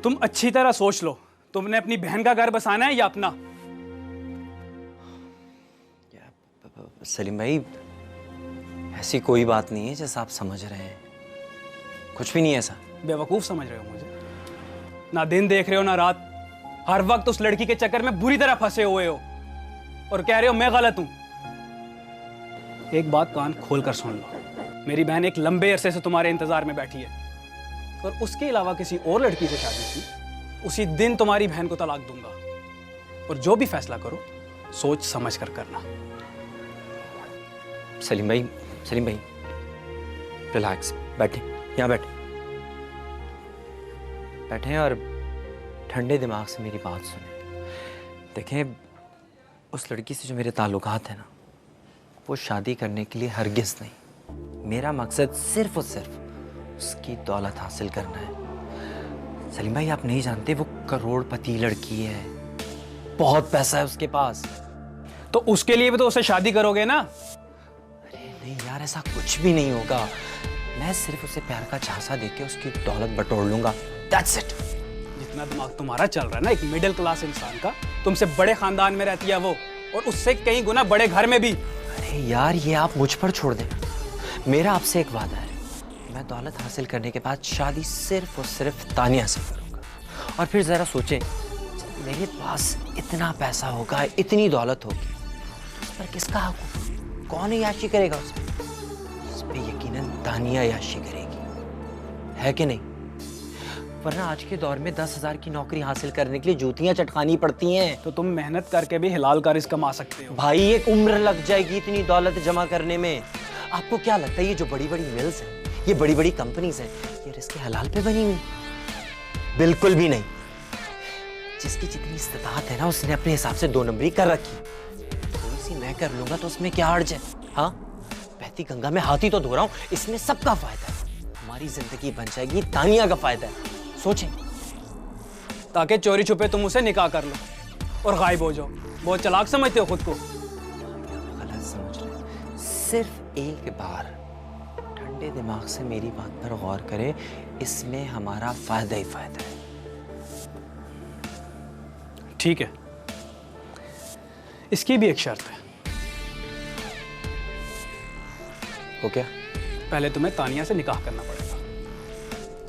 तुम अच्छी तरह सोच लो, तुमने अपनी बहन का घर बसाना है या अपना? सलीम भाई, ऐसी कोई बात नहीं है जैसा आप समझ रहे हैं, कुछ भी नहीं है ऐसा। बेवकूफ समझ रहे हो मुझे? ना दिन देख रहे हो ना रात, हर वक्त उस लड़की के चक्कर में बुरी तरह फंसे हुए हो और कह रहे हो मैं गलत हूं। एक बात कान खोल कर सुन लो, मेरी बहन एक लंबे अरसे से तुम्हारे इंतजार में बैठी है और उसके अलावा किसी और लड़की से शादी की, उसी दिन तुम्हारी बहन को तलाक दूंगा। और जो भी फैसला करो सोच समझ कर करना। सलीम भाई रिलैक्स, बैठे, यहाँ बैठे और ठंडे दिमाग से मेरी बात सुने। देखें, उस लड़की से जो मेरे ताल्लुकात हैं ना, वो शादी करने के लिए हरगिज़ नहीं। मेरा मकसद सिर्फ और सिर्फ उसकी दौलत हासिल करना है। सलीम भाई, आप नहीं जानते, वो करोड़पति लड़की है, बहुत पैसा है उसके पास। तो उसके लिए भी तो उससे शादी करोगे ना? अरे नहीं यार, ऐसा कुछ भी नहीं होगा। मैं सिर्फ उसे प्यार का झांसा देके उसकी दौलत बटोर लूंगा, दैट्स इट। जितना दिमाग तुम्हारा चल रहा है ना एक मिडिल क्लास इंसान का, तुमसे बड़े खानदान में रहती है वो, और उससे कई गुना बड़े घर में भी। अरे यार, ये आप मुझ पर छोड़ दें। मेरा आपसे एक वादा है, मैं दौलत हासिल करने के बाद शादी सिर्फ और सिर्फ तानिया से करूंगा। और फिर जरा सोचें, मेरे पास इतना पैसा होगा, इतनी दौलत होगी, उस पर किसका हक होगा? कौन याशी करेगा उस पर यकीनन तानिया याशी करेगी, है कि नहीं? वरना आज के दौर में 10,000 की नौकरी हासिल करने के लिए जूतियां चटकानी पड़ती हैं। तो तुम मेहनत करके भी हिलाल का रिस्क कमा सकते हो। भाई, एक उम्र लग जाएगी इतनी दौलत जमा करने में। आपको क्या लगता है ये जो बड़ी बड़ी मिल्स हैं, ये बड़ी बड़ी कंपनीज हैं, ये रिस्क हलाल पे बनी हुई? बिल्कुल भी नहीं। जिसकी जितनी इस्तेताअत है ना, उसने अपने हिसाब से 2 नंबरी कर रखी। थोड़ी सी मैं कर लूंगा तो उसमें क्या हर्ज है? हाँ, बहती गंगा में हाथी तो धो रहा हूं, इसमें सबका फायदा है। हमारी जिंदगी बन जाएगी, तानिया का फायदा है। सोचें, ताकि चोरी छुपे तुम उसे निकाह कर लो और गायब हो जाओ। बहुत चालाक समझते हो खुद को। गलत समझ रहे हैं। सिर्फ एक बार ठंडे दिमाग से मेरी बात पर गौर करें, इसमें हमारा फायदा ही फायदा है। ठीक है, इसकी भी एक शर्त है। वो क्या? पहले तुम्हें तानिया से निकाह करना पड़ेगा,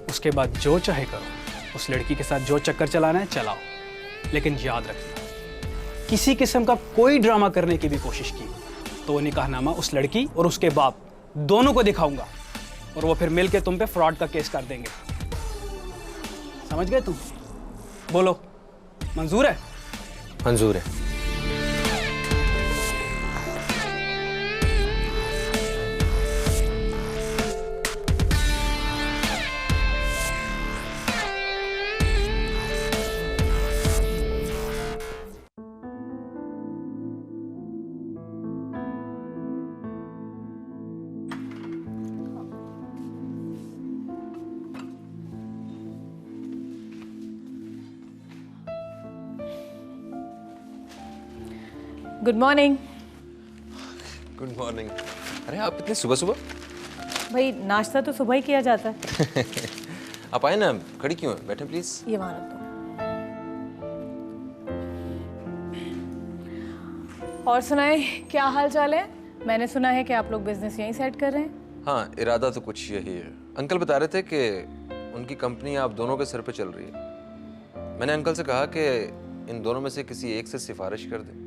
उसके बाद जो चाहे करो, उस लड़की के साथ जो चक्कर चलाना है चलाओ। लेकिन याद रखना, किसी किस्म का कोई ड्रामा करने की भी कोशिश की तो निकाहनामा उस लड़की और उसके बाप दोनों को दिखाऊंगा और वो फिर मिलके तुम पे फ्रॉड का केस कर देंगे। समझ गए तुम? बोलो, मंजूर है? मंजूर है। Good morning. Good morning. अरे आप इतनी सुबह सुबह? भाई, नाश्ता तो सुबह ही किया जाता है। आप आए ना, खड़ी क्यों है? बैठे प्लीज। ये वहाँ रख दो। और सुनाए, क्या हाल चाल है? मैंने सुना है कि आप लोग बिजनेस यहीं सेट कर रहे हैं। हाँ, इरादा तो कुछ यही है। अंकल बता रहे थे कि उनकी कंपनी आप दोनों के सर पे चल रही है। मैंने अंकल से कहा कि इन दोनों में से किसी एक से सिफारिश कर दें,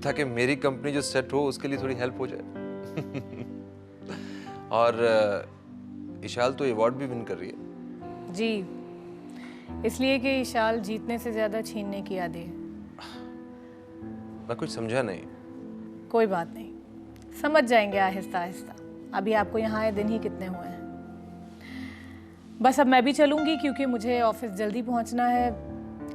ताकि मेरी कंपनी जो सेट हो उसके लिए थोड़ी हेल्प हो जाए। और इशाल तो अवार्ड भी विन कर रही है। जी, इसलिए कि इशाल जीतने से ज्यादा छीनने की आदी है। मैं कुछ समझा नहीं। कोई बात नहीं, समझ जाएंगे आहिस्ता आहिस्ता। अभी आपको यहाँ आए दिन ही कितने हुए हैं। बस अब मैं भी चलूंगी क्योंकि मुझे ऑफिस जल्दी पहुँचना है।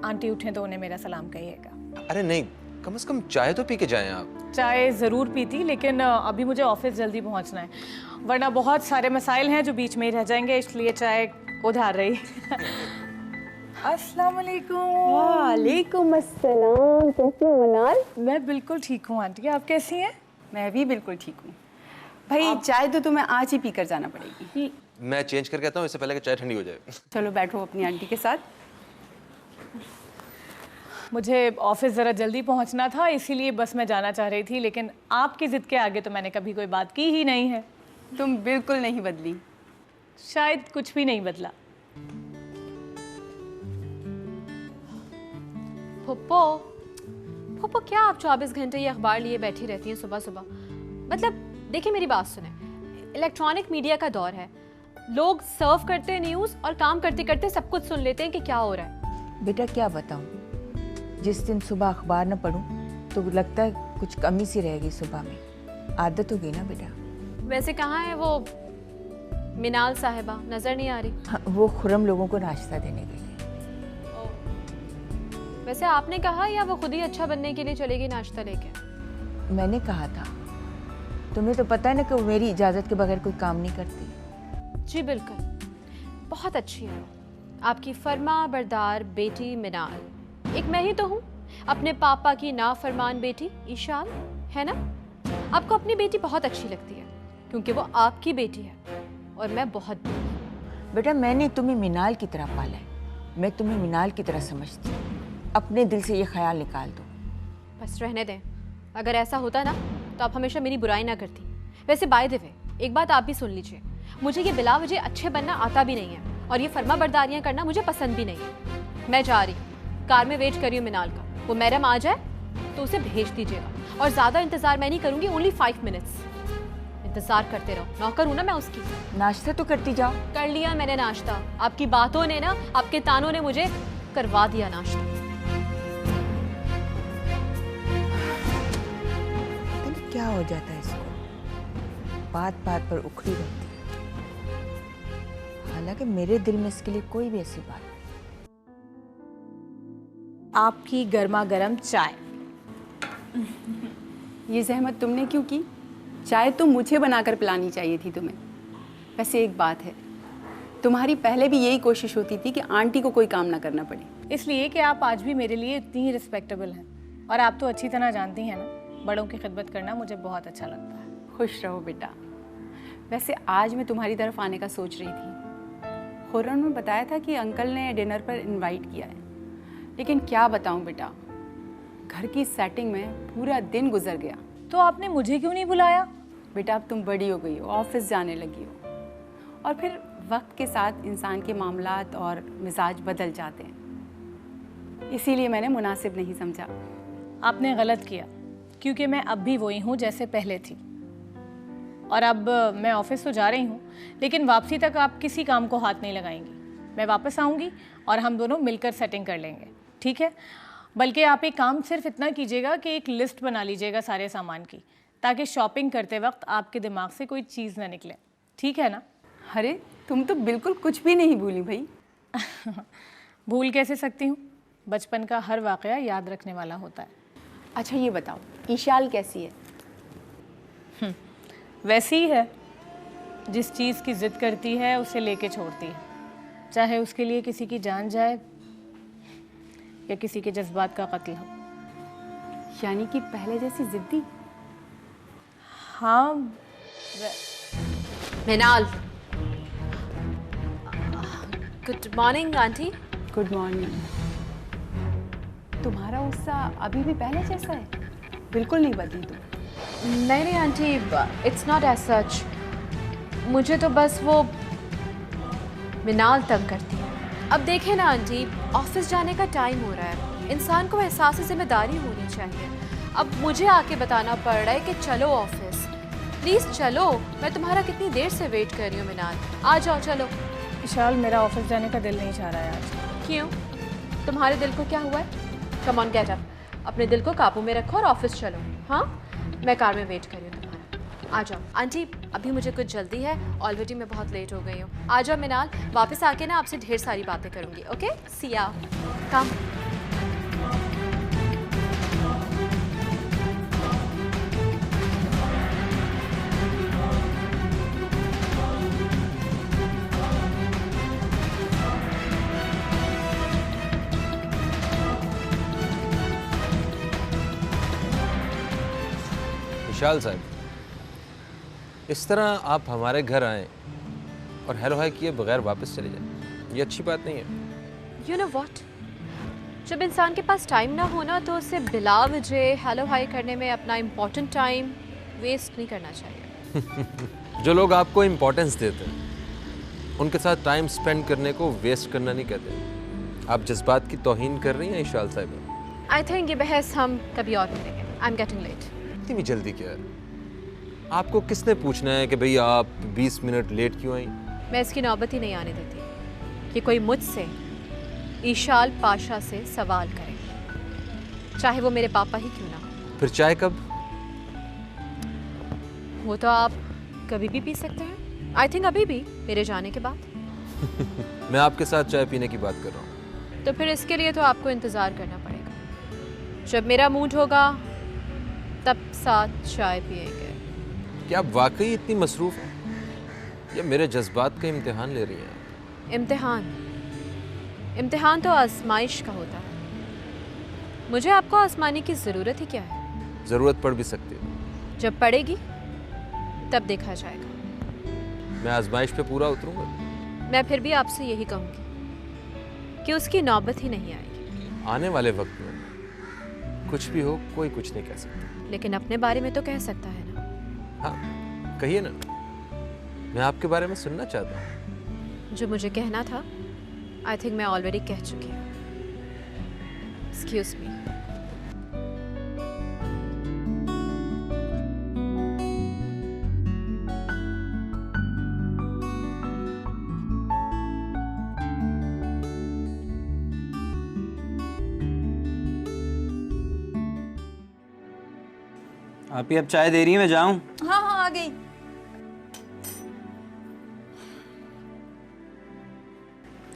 आंटी उठें तो उन्हें मेरा सलाम कहिएगा। अरे नहीं, कम से कम चाय तो पी के जाएं आप। चाय ज़रूर पीती, लेकिन अभी मुझे ऑफिस जल्दी पहुंचना है, वरना बहुत सारे मसाइल हैं जो बीच में ही रह जाएंगे, इसलिए चाय उधार रही। अस्सलाम वालेकुम। वालेकुम अस्सलाम। कैसी हो मलाल? मैं बिल्कुल ठीक हूँ आंटी, आप कैसी हैं? मैं भी बिल्कुल ठीक हूँ। भाई, चाय तो तुम्हें आज ही पीकर जाना पड़ेगी। मैं चेंज करके आता हूँ इससे पहले कि चाय ठंडी हो जाए। चलो बैठो अपनी आंटी के साथ। मुझे ऑफिस ज़रा जल्दी पहुंचना था, इसीलिए बस मैं जाना चाह रही थी, लेकिन आपकी ज़िद के आगे तो मैंने कभी कोई बात की ही नहीं है। तुम बिल्कुल नहीं बदली। शायद कुछ भी नहीं बदला। फुप्पो, फुप्पो क्या आप 24 घंटे ये अखबार लिए बैठी रहती हैं सुबह सुबह? मतलब देखिए मेरी बात सुने, इलेक्ट्रॉनिक मीडिया का दौर है, लोग सर्व करते हैं न्यूज़ और काम करते करते सब कुछ सुन लेते हैं कि क्या हो रहा है। बेटा क्या बताऊं, जिस दिन सुबह अखबार न पढूं तो लगता है कुछ कमी सी रह गई सुबह में। आदत हो गई ना बेटा। वैसे कहाँ है वो मिनाल साहिबा, नजर नहीं आ रही? हाँ, वो खुरम लोगों को नाश्ता देने गई है। वैसे आपने कहा या वो खुद ही अच्छा बनने के लिए चलेगी नाश्ता लेके? मैंने कहा था, तुम्हें तो पता है ना कि वो मेरी इजाजत के बगैर कोई काम नहीं करती। जी बिल्कुल, बहुत अच्छी है वो, आपकी फरमा बरदार बेटी मिनाल। एक मैं ही तो हूँ, अपने पापा की नाफरमान बेटी ईशान, है ना? आपको अपनी बेटी बहुत अच्छी लगती है क्योंकि वो आपकी बेटी है और मैं बहुत बुरी। बेटा मैंने तुम्हें मिनाल की तरह पाला है, मैं तुम्हें मिनाल की तरह समझती हूँ। अपने दिल से ये ख्याल निकाल दो। बस रहने दें, अगर ऐसा होता ना तो आप हमेशा मेरी बुराई ना करती। वैसे बाय द वे एक बात आप भी सुन लीजिए, मुझे ये बिला वजह अच्छे बनना आता भी नहीं है और ये फर्मा बरदारियाँ करना मुझे पसंद भी नहीं है। मैं जा रही हूँ, कार में वेट कर रही हूँ मिनाल का, वो मैडम आ जाए तो उसे भेज दीजिएगा और ज़्यादा इंतज़ार मैं नहीं करूँगी, ओनली 5 मिनट्स इंतज़ार करते रहो, नौकर हूँ ना मैं उसकी। नाश्ता तो करती जाओ। कर लिया मैंने नाश्ता, आपकी बातों ने ना, आपके तानों ने मुझे करवा दिया नाश्ता। क्या हो जाता है इसको, बात बात पर उखड़ी रहती है। हालांकि मेरे दिल में इसके लिए कोई भी ऐसी बात नहीं। आपकी गर्मा गर्म चाय। ये जहमत तुमने क्यों की? चाय तो मुझे बनाकर पिलानी चाहिए थी तुम्हें। वैसे एक बात है, तुम्हारी पहले भी यही कोशिश होती थी कि आंटी को कोई काम ना करना पड़े। इसलिए कि आप आज भी मेरे लिए इतनी ही रिस्पेक्टेबल हैं और आप तो अच्छी तरह जानती हैं ना, बड़ों की खिदमत करना मुझे बहुत अच्छा लगता है। खुश रहो बेटा। वैसे आज मैं तुम्हारी तरफ आने का सोच रही थी। खुर्रम ने बताया था कि अंकल ने डिनर पर इनवाइट किया है, लेकिन क्या बताऊं बेटा, घर की सेटिंग में पूरा दिन गुजर गया। तो आपने मुझे क्यों नहीं बुलाया? बेटा अब तुम बड़ी हो गई हो, ऑफिस जाने लगी हो, और फिर वक्त के साथ इंसान के मामलात और मिजाज बदल जाते हैं, इसीलिए मैंने मुनासिब नहीं समझा। आपने गलत किया, क्योंकि मैं अब भी वही हूँ जैसे पहले थी। और अब मैं ऑफिस तो जा रही हूँ, लेकिन वापसी तक आप किसी काम को हाथ नहीं लगाएंगी। मैं वापस आऊँगी और हम दोनों मिलकर सेटिंग कर लेंगे, ठीक है? बल्कि आप एक काम सिर्फ इतना कीजिएगा कि एक लिस्ट बना लीजिएगा सारे सामान की, ताकि शॉपिंग करते वक्त आपके दिमाग से कोई चीज़ ना निकले, ठीक है ना? अरे तुम तो बिल्कुल कुछ भी नहीं भूली भाई। भूल कैसे सकती हूँ? बचपन का हर वाक़या याद रखने वाला होता है। अच्छा ये बताओ, ईशाल कैसी है? वैसी ही है, जिस चीज़ की ज़िद करती है उसे लेके छोड़ती है, चाहे उसके लिए किसी की जान जाए या किसी के जज्बात का कत्ल हो। यानी कि पहले जैसी जिद्दी? हाँ। Minal, good morning aunty. Good morning. तुम्हारा गुस्सा अभी भी पहले जैसा है, बिल्कुल नहीं बदली तुम। नहीं नहीं aunty, it's not as such. मुझे तो बस वो मिनाल तंग करती है। अब देखें ना आंटी, ऑफिस जाने का टाइम हो रहा है, इंसान को एहसास जिम्मेदारी होनी चाहिए। अब मुझे आके बताना पड़ रहा है कि चलो ऑफिस, प्लीज़ चलो। मैं तुम्हारा कितनी देर से वेट कर रही हूँ मिनाल, आ जाओ चलो। विशाल, मेरा ऑफिस जाने का दिल नहीं चाह रहा है आज। क्यों? तुम्हारे दिल को क्या हुआ है? कम ऑन गेट अप, अपने दिल को काबू में रखो और ऑफिस चलो। हाँ, मैं कार में वेट कर रही हूँ तुम्हारा, आ जाओ। आंटी अभी मुझे कुछ जल्दी है, ऑलरेडी मैं बहुत लेट हो गई हूँ। आ जाओ मिनाल, वापस आके ना आपसे ढेर सारी बातें करूँगी। ओके, सी या, कम। विशाल साहब, इस तरह आप हमारे घर आए और हेलो हाय किए बगैर वापस चले जाए, ये अच्छी बात नहीं है। यू नो व्हाट, जब इंसान के पास टाइम ना होना तो उसे बिला वजह हेलो हाय करने में अपना इम्पोर्टेंट टाइम वेस्ट नहीं करना चाहिए। जो लोग आपको इम्पोर्टेंस देते हैं उनके साथ टाइम स्पेंड करने को वेस्ट करना नहीं कहते। आप जज्बात की तौहीन कर रही हैं इशाल साहिबा। आई थिंक ये बहस हम कभी और करेंगे। I am getting late. इतनी भी जल्दी क्या है? आपको किसने पूछना है कि भाई आप 20 मिनट लेट क्यों आई? मैं इसकी नौबत ही नहीं आने देती कि कोई मुझसे ईशाल पाशा से सवाल करे, चाहे वो मेरे पापा ही क्यों ना हो। फिर चाय कब? वो तो आप कभी भी पी सकते हैं। आई थिंक अभी भी, मेरे जाने के बाद। मैं आपके साथ चाय पीने की बात कर रहा हूँ। तो फिर इसके लिए तो आपको इंतज़ार करना पड़ेगा। जब मेरा मूड होगा तब साथ चाय पिएंगे। क्या आप वाकई इतनी मसरूफ हैं या मेरे जज्बात का इम्तिहान ले रही हैं? इम्तिहान तो आजमाइश का होता है। मुझे आपको आजमाने की ज़रूरत ही क्या है? ज़रूरत पड़ भी सकती है। जब पड़ेगी तब देखा जाएगा। मैं आजमाइश पे पूरा उतरूंगा। मैं फिर भी आपसे यही कहूँगी कि उसकी नौबत ही नहीं आएगी। आने वाले वक्त में कुछ भी हो, कोई कुछ नहीं कह सकता। लेकिन अपने बारे में तो कह सकता है ना। हाँ, कहिए ना। मैं आपके बारे में सुनना चाहता हूँ। जो मुझे कहना था आई थिंक मैं ऑलरेडी कह चुकी हूँ। Excuse me. आप ही अब चाय दे रही हैं, मैं जाऊं? हाँ हाँ आ गई।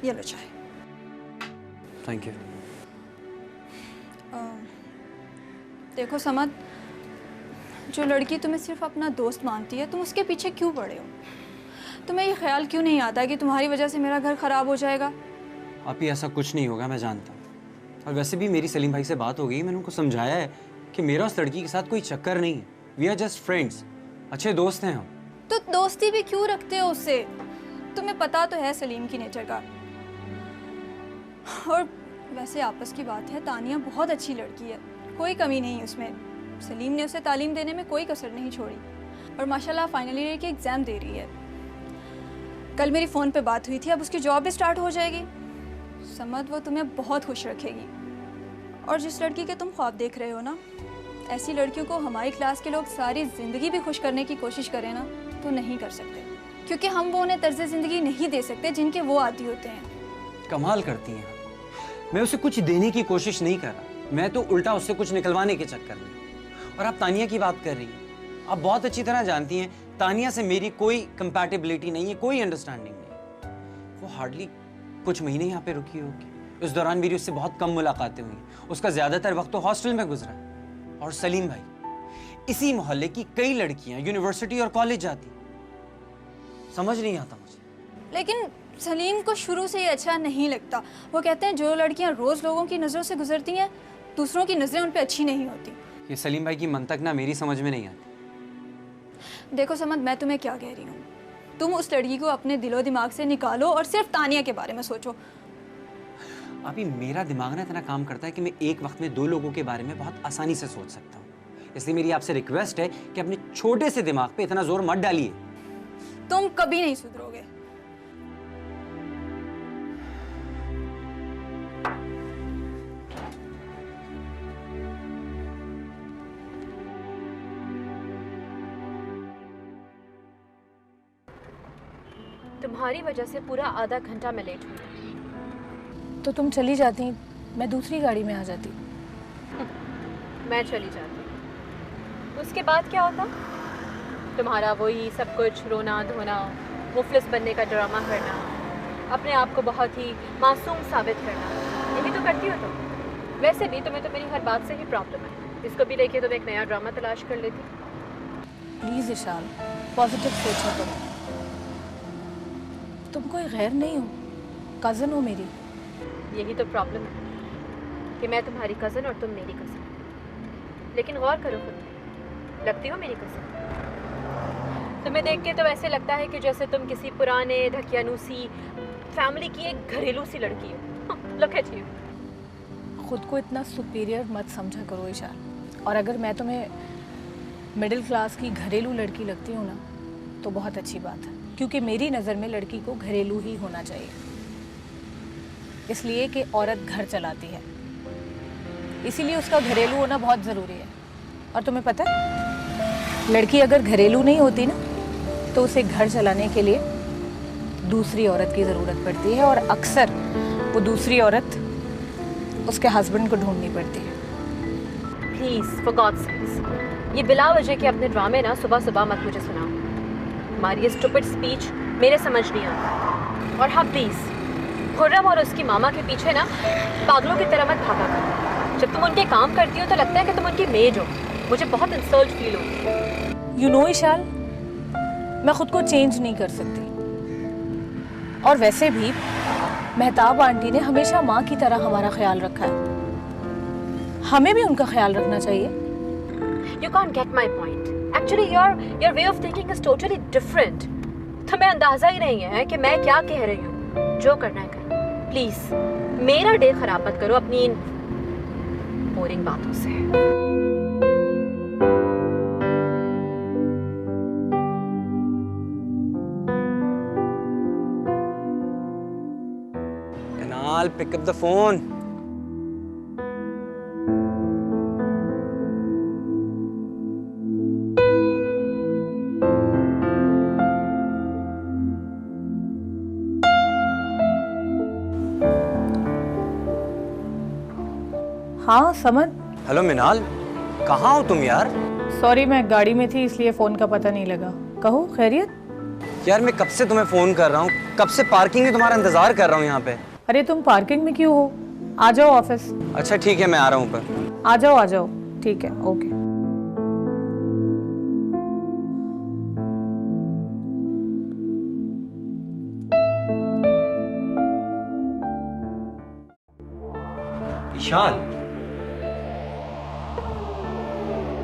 ये लो चाय। Thank you. देखो समद, जो लड़की तुम्हें सिर्फ अपना दोस्त मानती है, तुम उसके पीछे क्यों पड़े हो? तुम्हें ये ख्याल क्यों नहीं आता कि तुम्हारी वजह से मेरा घर ख़राब हो जाएगा? आप ही ऐसा कुछ नहीं होगा, मैं जानता हूँ। और वैसे भी मेरी सलीम भाई से बात हो गई, मैंने उनको समझाया है कि मेरा उस लड़की के साथ कोई चक्कर नहीं है। वी आर जस्ट फ्रेंड्स, अच्छे दोस्त हैं हम। तो दोस्ती भी क्यों रखते हो उससे? तुम्हें पता तो है सलीम की नेचर का। और वैसे आपस की बात है, तानिया बहुत अच्छी लड़की है, कोई कमी नहीं उसमें। सलीम ने उसे तालीम देने में कोई कसर नहीं छोड़ी और माशाल्लाह फाइनल ईयर की एग्ज़ाम दे रही है। कल मेरी फ़ोन पे बात हुई थी, अब उसकी जॉब भी स्टार्ट हो जाएगी। समझ, वो तुम्हें बहुत खुश रखेगी। और जिस लड़की के तुम ख्वाब देख रहे हो ना, ऐसी लड़कियों को हमारी क्लास के लोग सारी ज़िंदगी भी खुश करने की कोशिश करें ना तो नहीं कर सकते, क्योंकि हम वो उन्हें तर्ज़ ज़िंदगी नहीं दे सकते जिनके वो आदी होते हैं। कमाल करती हैं। मैं उसे कुछ देने की कोशिश नहीं कर रहा, मैं तो उल्टा उससे कुछ निकलवाने के चक्कर में। और आप तानिया की बात कर रही हैं। आप बहुत अच्छी तरह जानती हैं तानिया से मेरी कोई कंपैटिबिलिटी नहीं है, कोई अंडरस्टैंडिंग नहीं। वो हार्डली कुछ महीने यहाँ पे रुकी होगी। उस दौरान मेरी उससे बहुत कम मुलाकातें हुई। उसका ज़्यादातर वक्त तो हॉस्टल में गुजरा। और सलीम भाई, इसी मोहल्ले की कई लड़कियां यूनिवर्सिटी और कॉलेज जाती। समझ नहीं आता मुझे। लेकिन सलीम को शुरू से ये अच्छा नहीं लगता। वो कहते हैं जो लड़कियां रोज़ लोगों की नज़रों से गुजरती हैं, दूसरों की नज़रें उन पे अच्छी नहीं होती। ये सलीम भाई की मंतक ना मेरी समझ में नहीं आती। देखो समझ, मैं तुम्हें क्या कह रही हूँ, तुम उस लड़की को अपने दिलो दिमाग से निकालो और सिर्फ तानिया के बारे में सोचो। अभी मेरा दिमाग ना इतना काम करता है कि मैं एक वक्त में दो लोगों के बारे में बहुत आसानी से सोच सकता हूँ। इसलिए मेरी आपसे रिक्वेस्ट है कि अपने छोटे से दिमाग पे इतना जोर मत डालिए। तुम कभी नहीं सुधरोगे। तुम्हारी वजह से पूरा आधा घंटा मैं लेट हुई। तो तुम चली जाती, मैं दूसरी गाड़ी में आ जाती। मैं चली जाती, उसके बाद क्या होता? तुम्हारा वही सब कुछ रोना धोना, मुफलिस बनने का ड्रामा करना, अपने आप को बहुत ही मासूम साबित करना, यही तो करती हो तुम। वैसे भी तुम्हें तो मेरी हर बात से ही प्रॉब्लम है, इसको भी लेके तुम एक नया ड्रामा तलाश कर लेती। प्लीज़ ईशान, पॉजिटिव सोचो। तुम कोई गैर नहीं हो, कज़न हो मेरी। यही तो प्रॉब्लम है कि मैं तुम्हारी कज़न और तुम मेरी कज़न। लेकिन गौर करो खुद पे, लगती हो मेरी कज़न। तुम्हें देख के तो ऐसे लगता है कि जैसे तुम किसी पुराने ढकियानूसी फैमिली की एक घरेलू सी लड़की हो। Look at you. खुद को इतना सुपीरियर मत समझा करो ईशान। और अगर मैं तुम्हें मिडिल क्लास की घरेलू लड़की लगती हूँ ना तो बहुत अच्छी बात है, क्योंकि मेरी नज़र में लड़की को घरेलू ही होना चाहिए, इसलिए कि औरत घर चलाती है, इसीलिए उसका घरेलू होना बहुत ज़रूरी है। और तुम्हें पता है, लड़की अगर घरेलू नहीं होती ना तो उसे घर चलाने के लिए दूसरी औरत की ज़रूरत पड़ती है, और अक्सर वो दूसरी औरत उसके हस्बैंड को ढूंढनी पड़ती है। प्लीज़ फॉर गॉड्स सेक्स ये बिला वजह के अपने ड्रामे ना सुबह सुबह मत मुझे सुनाओ। हमारी ये स्टूपिड स्पीच मेरे समझ नहीं आता। और हाँ प्लीज़, खुर्रम और उसकी मामा के पीछे ना पागलों की तरह मत भागा करो। जब तुम उनके काम करती हो तो लगता है कि तुम उनकी मेज हो। मुझे बहुत इंसल्ट फील होती है। यू नो ईशान, मैं खुद को चेंज नहीं कर सकती, और वैसे भी मेहताब आंटी ने हमेशा माँ की तरह हमारा ख्याल रखा है, हमें भी उनका ख्याल रखना चाहिए। You can't get my point. Actually, your way of thinking is totally different. तुम्हें अंदाजा ही नहीं है कि मैं क्या कह रही हूँ। जो करना है कर। प्लीज मेरा डे खराब मत करो अपनी इन बोरिंग बातों से। Kunal, pick up the phone. हाँ समझ। हेलो मिनाल, कहाँ हो तुम यार? सॉरी, मैं गाड़ी में थी इसलिए फ़ोन का पता नहीं लगा। कहो खैरियत? यार मैं कब से तुम्हें फोन कर रहा हूँ, कब से पार्किंग में तुम्हारा इंतजार कर रहा हूँ यहाँ पे। अरे तुम पार्किंग में क्यों हो? आ जाओ ऑफिस। अच्छा ठीक है, मैं आ रहा हूँ ऊपर। आ जाओ, ठीक है, ओके। ईशान,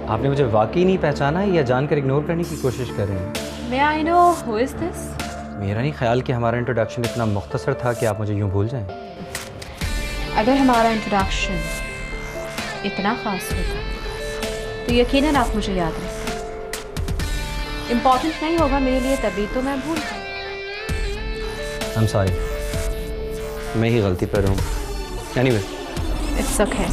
आपने मुझे वाकई नहीं पहचाना है या जानकर इग्नोर करने की कोशिश कर रहे हैं? May I know who is this? मेरा नहीं ख्याल कि हमारा इंट्रोडक्शन इतना मुख्तसर था कि आप मुझे यूं भूल जाएं। अगर हमारा इंट्रोडक्शन इतना खास होता तो यकीनन आप मुझे याद रखें। इम्पोर्टेंट नहीं होगा मेरे लिए तभी तो मैं भूल जाऊँ। I'm sorry, मैं ही गलती पर हूँ। Anyway, It's okay.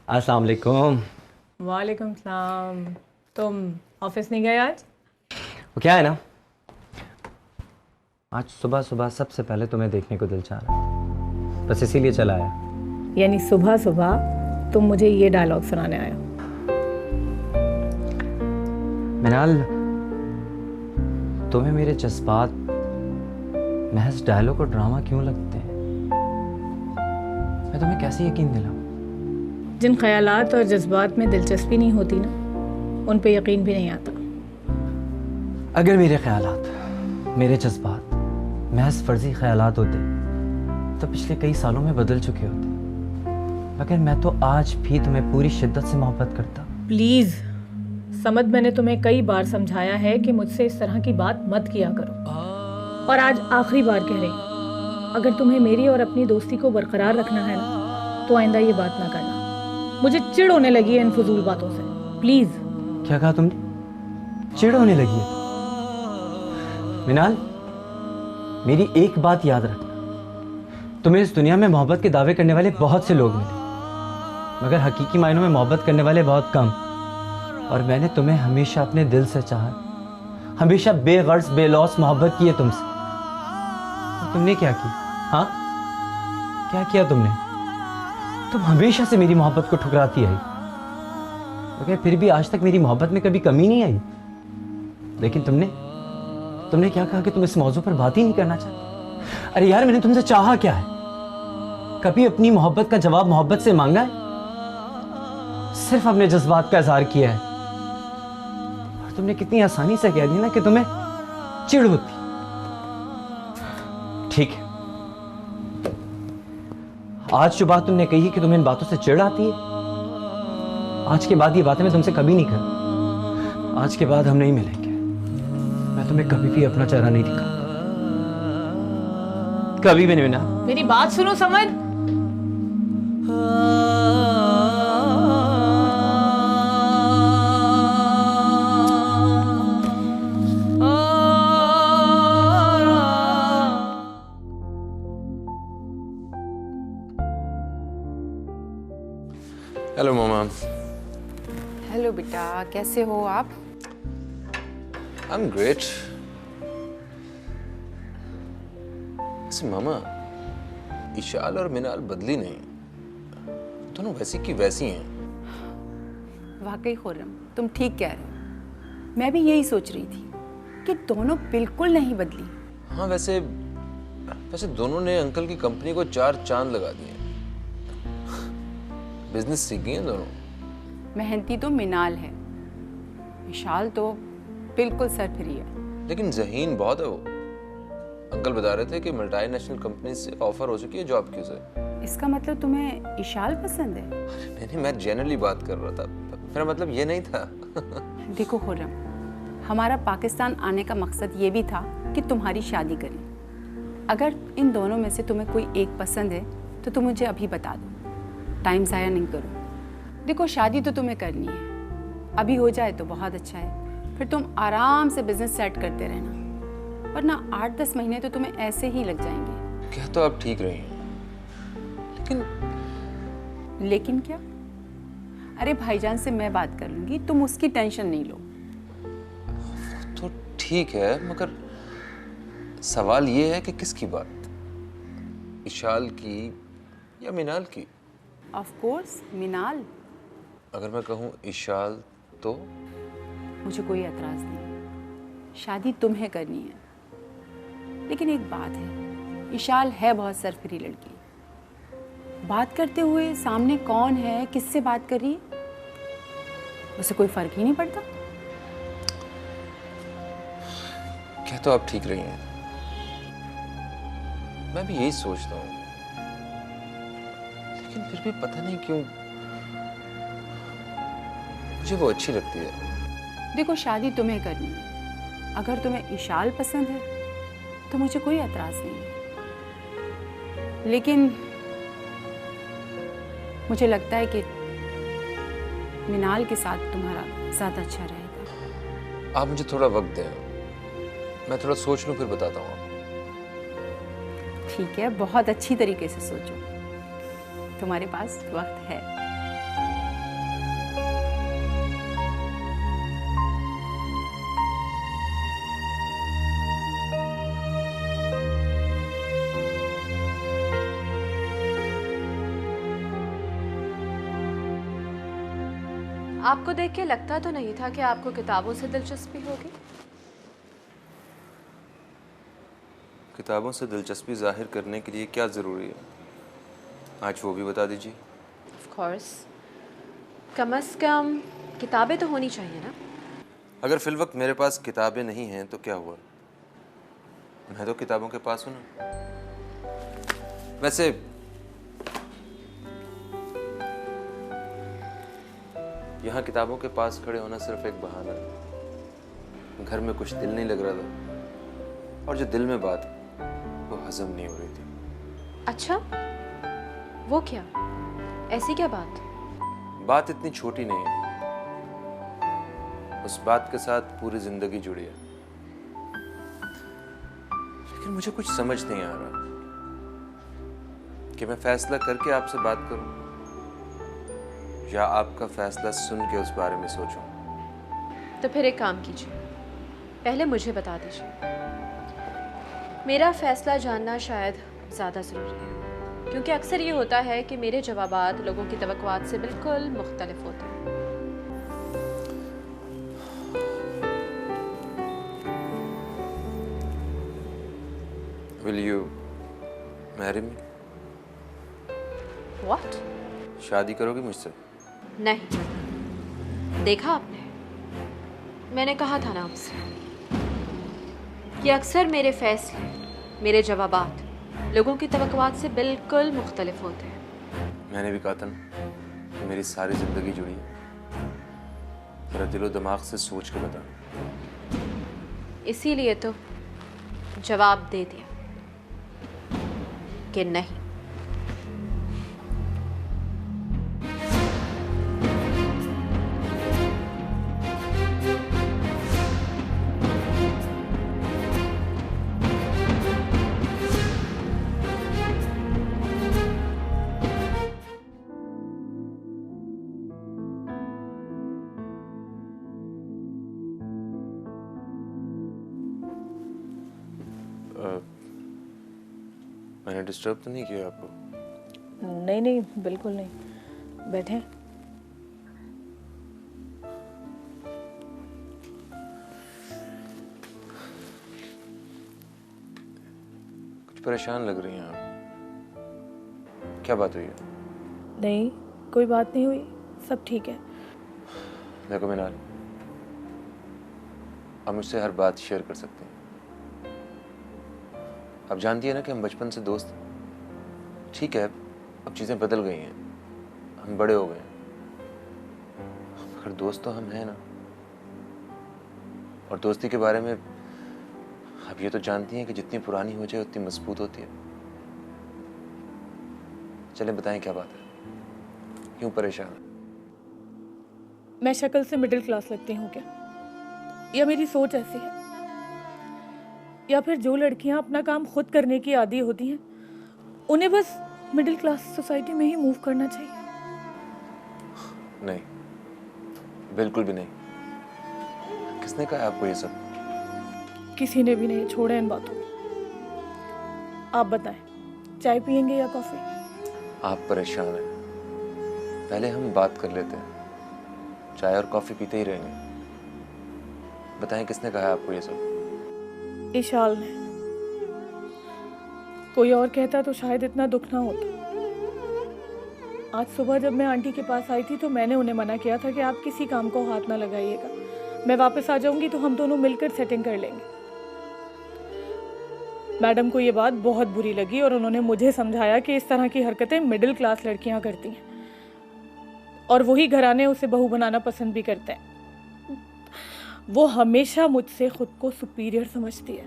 अस्सलाम वालेकुम। वालेकुम सलाम। तुम ऑफिस नहीं गए आज? वो क्या है ना, आज सुबह सुबह सबसे पहले तुम्हें देखने को दिल चाह रहा है, बस इसीलिए चला आया। यानी सुबह सुबह तुम मुझे ये डायलॉग सुनाने आए हो? मिनाल, तुम्हें मेरे जज्बात महज डायलॉग और ड्रामा क्यों लगते हैं? मैं तुम्हें कैसे यकीन दिलाऊं? जिन ख्यालात और जज्बात में दिलचस्पी नहीं होती ना, उन पे यकीन भी नहीं आता। अगर मेरे ख्यालात, मेरे जज्बात महज फर्जी ख्यालात होते तो पिछले कई सालों में बदल चुके होते, मगर मैं तो आज भी तुम्हें पूरी शिद्दत से मोहब्बत करता। प्लीज़ समझ, मैंने तुम्हें कई बार समझाया है कि मुझसे इस तरह की बात मत किया करो, और आज आखिरी बार कह रही हूँ, अगर तुम्हें मेरी और अपनी दोस्ती को बरकरार रखना है ना तो आइंदा ये बात ना करना। मुझे चिढ़ होने लगी है इन फजूल बातों से, प्लीज़। क्या कहा तुमने? चिढ़ होने लगी है? मिनाल, मेरी एक बात याद रखना, तुम्हें इस दुनिया में मोहब्बत के दावे करने वाले बहुत से लोग मिले, मगर हकीकी मायनों में मोहब्बत करने वाले बहुत कम। और मैंने तुम्हें हमेशा अपने दिल से चाहा, हमेशा बेगर्ज बेलौस मोहब्बत की है तुमसे। और तुमने क्या किया? हाँ, क्या किया तुमने? तुम हमेशा से मेरी मोहब्बत को ठुकराती आई, मगर फिर भी आज तक मेरी मोहब्बत में कभी कमी नहीं आई। लेकिन तुमने क्या कहा कि तुम इस मौजू पर बात ही नहीं करना चाहते? अरे यार, मैंने तुमसे चाहा क्या है? कभी अपनी मोहब्बत का जवाब मोहब्बत से मांगा है? सिर्फ अपने जज्बात का इजहार किया है। और तुमने कितनी आसानी से कह दिया ना कि तुम्हें चिढ़ होती। ठीक है, आज जो बात तुमने कही कि तुम्हें इन बातों से चिढ़ आती है, आज के बाद ये बातें मैं तुमसे कभी नहीं करूं। आज के बाद हम नहीं मिलेंगे, मैं तुम्हें कभी भी अपना चेहरा नहीं दिखाऊंगा। कभी भी नहीं ना। मेरी बात सुनो समझ। हेलो मामा। हेलो बेटा, कैसे हो आप? I am great. मामा, इशाल और मिनाल बदली नहीं, दोनों वैसी की वैसी हैं। वाकई खुर्रम, तुम ठीक कह रहे हो। मैं भी यही सोच रही थी कि दोनों बिल्कुल नहीं बदली। हाँ, वैसे दोनों ने अंकल की कंपनी को 4 चांद लगा दिए। बिजनेस सीख गई हैं दोनों। मेहनती तो मिनाल है, विशाल तो बिल्कुल सरफिरी है। लेकिन ज़हीन बहुत है वो। अंकल बता रहे थे कि मल्टीनेशनल कंपनी से ऑफर हो चुकी है जॉब की उसे। इसका मतलब तुम्हें इशाल पसंद है? नहीं, मैं जनरली बात कर रहा था, मेरा मतलब ये नहीं था। देखो खुर्रम, हमारा पाकिस्तान आने का मकसद ये भी था कि तुम्हारी शादी करें। अगर इन दोनों में से तुम्हें कोई एक पसंद है तो तुम मुझे अभी बता दो, टाइम ज़ाया नहीं करो। देखो, शादी तो तुम्हें करनी है, अभी हो जाए तो बहुत अच्छा है, फिर तुम आराम से बिजनेस सेट करते रहना, वरना 8-10 महीने तो तुम्हें ऐसे ही लग जाएंगे। क्या तो आप ठीक रही हैं, लेकिन क्या? अरे भाईजान से मैं बात कर लूंगी, तुम उसकी टेंशन नहीं लो। तो ठीक है, मगर सवाल ये है कि किसकी बात, इशाल की या मिनाल की? ऑफ कोर्स मिनाल। अगर मैं कहूँ इशाल तो? मुझे कोई एतराज़ नहीं, शादी तुम्हें करनी है। लेकिन एक बात है, इशाल है बहुत सरफिरी लड़की। बात करते हुए सामने कौन है, किससे बात कर रही है, उसे कोई फर्क ही नहीं पड़ता। क्या तो आप ठीक रही हैं, मैं भी यही सोचता हूँ, लेकिन फिर भी पता नहीं क्यों मुझे वो अच्छी लगती है। देखो, शादी तुम्हें करनी है, अगर तुम्हें इशाल पसंद है तो मुझे कोई एतराज़ नहीं है, लेकिन मुझे लगता है कि मिनाल के साथ तुम्हारा ज़्यादा अच्छा रहेगा। आप मुझे थोड़ा वक्त दें, मैं थोड़ा सोच लूं, फिर बताता हूँ आपको। ठीक है, बहुत अच्छी तरीके से सोचो, तुम्हारे पास वक्त है। आपको देख के लगता तो नहीं था कि आपको किताबों से दिलचस्पी होगी। किताबों से दिलचस्पी जाहिर करने के लिए क्या ज़रूरी है, आज वो भी बता दीजिए। ऑफ कोर्स, कम से कम किताबें तो होनी चाहिए ना। अगर फिल वक्त मेरे पास किताबें नहीं हैं तो क्या हुआ, मैं तो किताबों के पास हूं ना। वैसे यहाँ किताबों के पास खड़े होना सिर्फ एक बहाना है। घर में कुछ दिल नहीं लग रहा था, और जो दिल में बात वो हजम नहीं हो रही थी। अच्छा, वो क्या? ऐसी क्या बात? बात इतनी छोटी नहीं है, उस बात के साथ पूरी जिंदगी जुड़ी है, लेकिन मुझे कुछ समझ नहीं आ रहा कि मैं फैसला करके आपसे बात करूं या आपका फैसला सुन के उस बारे में सोचूं। तो फिर एक काम कीजिए, पहले मुझे बता दीजिए। मेरा फैसला जानना शायद ज़्यादा ज़रूरी है, क्योंकि अक्सर ये होता है कि मेरे जवाबात लोगों की तवक्कुआत से बिल्कुल मुख्तलिफ होते हैं। Will you marry me? What? शादी करोगी मुझसे? नहीं। देखा आपने, मैंने कहा था ना आपसे कि अक्सर मेरे फैसले, मेरे जवाबात लोगों की तवक्कुआत से बिल्कुल मुख्तलिफ होते हैं। मैंने भी कहा था ना कि मेरी सारी जिंदगी जुड़ी है। मेरा दिलो दिमाग से सोच के बता। इसीलिए तो जवाब दे दिया। कि नहीं। मैंने डिस्टर्ब तो नहीं किया आपको? नहीं नहीं, बिल्कुल नहीं, बैठे। कुछ परेशान लग रही हैं आप, क्या बात हुई है? नहीं, कोई बात नहीं हुई, सब ठीक है। देखो मिनाल, आप मुझसे हर बात शेयर कर सकते हैं। आप जानती है ना कि हम बचपन से दोस्त हैं। ठीक है, अब चीज़ें बदल गई हैं, हम बड़े हो गए हैं, मगर दोस्त तो हम हैं ना। और दोस्ती के बारे में आप ये तो जानती हैं कि जितनी पुरानी हो जाए उतनी मजबूत होती है। चलें बताएं क्या बात है, क्यों परेशान हैं? मैं शक्ल से मिडिल क्लास लगती हूँ क्या, या मेरी सोच ऐसी है, या फिर जो लड़कियां अपना काम खुद करने की आदी होती हैं उन्हें बस मिडिल क्लास सोसाइटी में ही मूव करना चाहिए? नहीं, बिल्कुल भी नहीं। किसने कहा आपको ये सब? किसी ने भी नहीं, छोड़े इन बातों को। आप बताएं, चाय पियेंगे या कॉफी? आप परेशान हैं, पहले हम बात कर लेते हैं, चाय और कॉफी पीते ही रहेंगे। बताएं किसने कहा आपको ये सब? इशाल ने। कोई और कहता तो शायद इतना दुख ना होता। आज सुबह जब मैं आंटी के पास आई थी तो मैंने उन्हें मना किया था कि आप किसी काम को हाथ ना लगाइएगा, मैं वापस आ जाऊंगी तो हम दोनों मिलकर सेटिंग कर लेंगे। मैडम को ये बात बहुत बुरी लगी और उन्होंने मुझे समझाया कि इस तरह की हरकतें मिडिल क्लास लड़कियां करती हैं और वही घराने उसे बहू बनाना पसंद भी करते हैं। वो हमेशा मुझसे खुद को सुपीरियर समझती है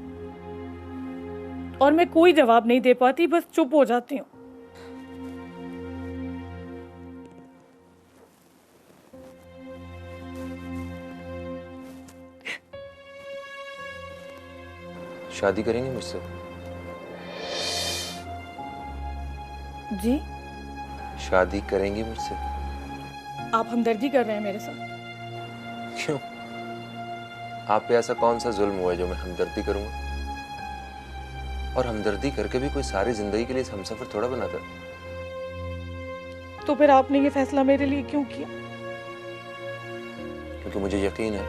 और मैं कोई जवाब नहीं दे पाती, बस चुप हो जाती हूँ। शादी करेंगे मुझसे? जी? शादी करेंगी मुझसे? आप हमदर्दी कर रहे हैं मेरे साथ? क्यों? आप पे ऐसा कौन सा जुल्म हुआ है जो मैं हमदर्दी करूंगा? और हमदर्दी करके भी कोई सारी जिंदगी के लिए हमसफर थोड़ा बनाता। तो फिर आपने ये फैसला मेरे लिए क्यों किया? क्योंकि मुझे यकीन है,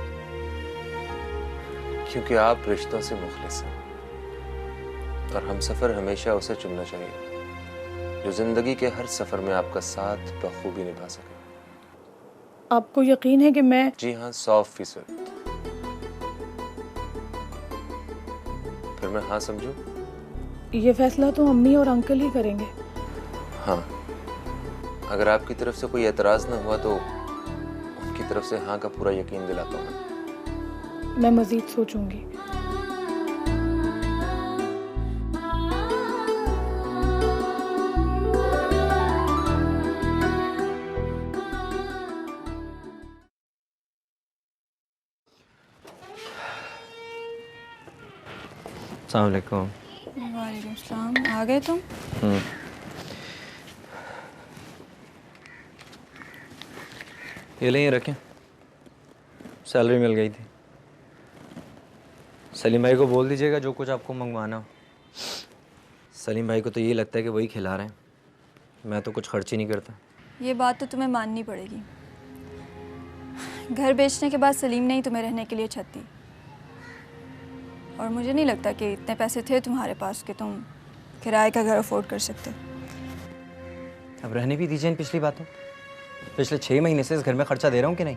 क्योंकि आप रिश्तों से मुखलिस हैं और हमसफर हमेशा उसे चुनना चाहिए जो जिंदगी के हर सफर में आपका साथ बखूबी निभा सके। आपको यकीन है कि मैं? जी हाँ, 100%। फिर मैं हाँ समझूं? ये फैसला तो अम्मी और अंकल ही करेंगे। हाँ, अगर आपकी तरफ से कोई एतराज ना हुआ तो उनकी तरफ से हाँ का पूरा यकीन दिलाता हूँ। मैं मजीद सोचूंगी। अस्सलाम वालेकुम। वालेकुम सलाम। आ गए तुम? ये ले रखें, सैलरी मिल गई थी। सलीम भाई को बोल दीजिएगा जो कुछ आपको मंगवाना हो। सलीम भाई को तो ये लगता है कि वही खिला रहे हैं, मैं तो कुछ खर्च ही नहीं करता। ये बात तो तुम्हें माननी पड़ेगी। घर बेचने के बाद सलीम ने ही तुम्हें रहने के लिए छत दी और मुझे नहीं लगता कि इतने पैसे थे तुम्हारे पास कि तुम किराए का घर अफोर्ड कर सकते। अब रहने भी दीजिए इन पिछली बातों। पिछले 6 महीने से इस घर में खर्चा दे रहा हूँ कि नहीं,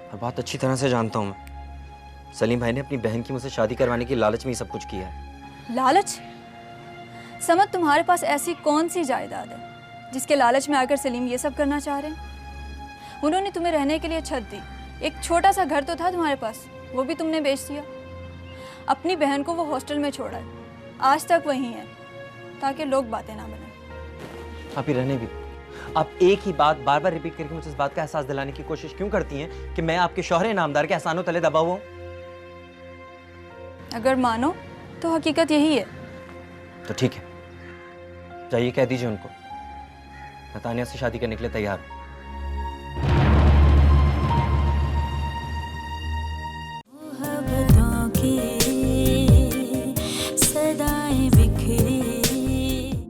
और बात अच्छी तरह से जानता हूँ मैं। सलीम भाई ने अपनी बहन की मुझसे शादी करवाने की लालच में ही सब कुछ किया है। लालच? समझ, तुम्हारे पास ऐसी कौन सी जायदाद है जिसके लालच में आकर सलीम ये सब करना चाह रहे हैं? उन्होंने तुम्हें रहने के लिए छत दी, एक छोटा सा घर तो था तुम्हारे पास, वो भी तुमने बेच दिया। अपनी बहन को वो हॉस्टल में छोड़ा है, आज तक वहीं है। ताकि लोग बातें ना बने। आप ही रहने भी, आप एक ही बात बार बार रिपीट करके मुझे इस बात का एहसास दिलाने की कोशिश क्यों करती हैं कि मैं आपके शौहरे नामदार के एहसानों तले दबा हुआ हूं? अगर मानो तो हकीकत यही है। तो ठीक है, जाइए कह दीजिए उनको मैं तानिया से शादी करने के लिए तैयार हूं।